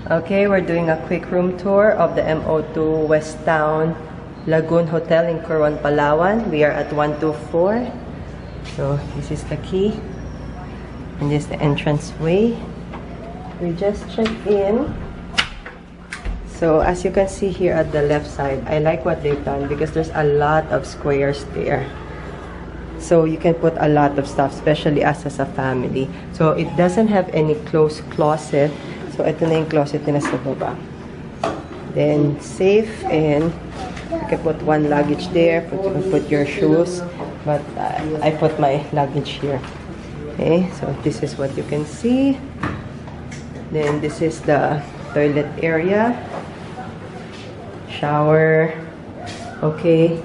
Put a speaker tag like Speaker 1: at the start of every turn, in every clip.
Speaker 1: Okay, we're doing a quick room tour of the M02 Westown Lagoon Hotel in Coron, Palawan. We are at 124. So this is the key. And this is the entrance way. We just checked in. So as you can see here at the left side, I like what they've done because there's a lot of squares there. So you can put a lot of stuff, especially us as a family. So it doesn't have any closed closet. So ito na yung closet nila sa baba. Then safe, and you can put one luggage there. Put your shoes. But I put my luggage here. Okay, so this is what you can see. Then this is the toilet area. Shower. Okay.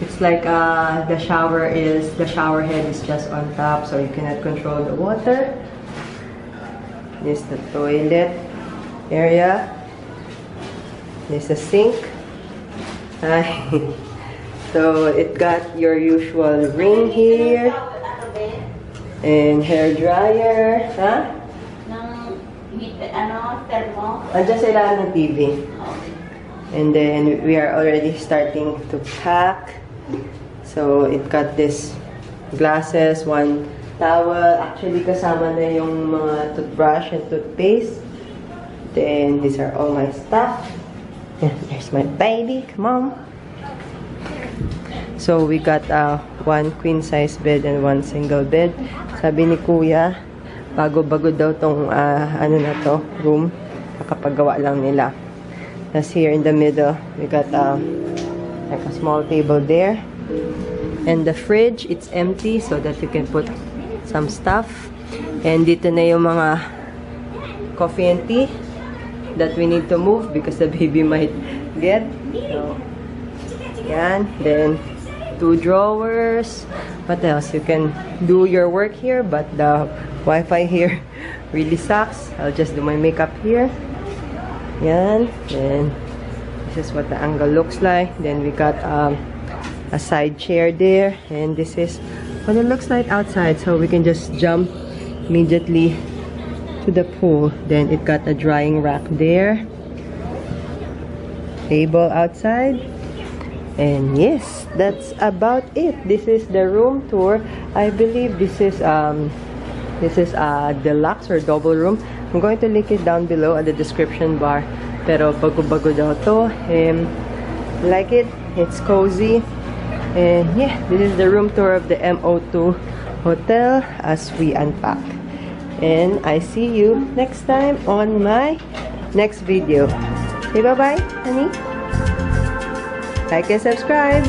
Speaker 1: It's like the shower head is just on top, so you cannot control the water. This is the toilet area. This is the sink. So it got your usual ring here. And hair dryer. Huh? Andiyan sa ilalim ng TV. And then we are already starting to pack. So it got this glasses, one towel. Actually kasama na yung mga toothbrush and toothpaste. Then these are all my stuff. And there's my baby. Come on. So we got one queen size bed and one single bed. Sabi ni Kuya, bago-bago daw tong ano na to, room. Nakapagawa lang nila. That's here in the middle. We got like a small table there. And the fridge, it's empty so that you can put some stuff. And dito na yung mga coffee and tea that we need to move because the baby might get. So, yan. Then, 2 drawers. What else? You can do your work here, but the Wi-Fi here really sucks. I'll just do my makeup here. Yan. Then, this is what the angle looks like. Then, we got a side chair there. And this is what it looks like outside. So, we can just jump immediately to the pool. Then, it got a drying rack there. Table outside. And yes, that's about it. This is the room tour. I believe this is a deluxe or double room. I'm going to link it down below at the description bar. Pero bago-bago daw to. Like it. It's cozy. And yeah, this is the room tour of the M02 hotel as we unpack. And I see you next time on my next video. Okay, bye-bye, honey. Like and subscribe.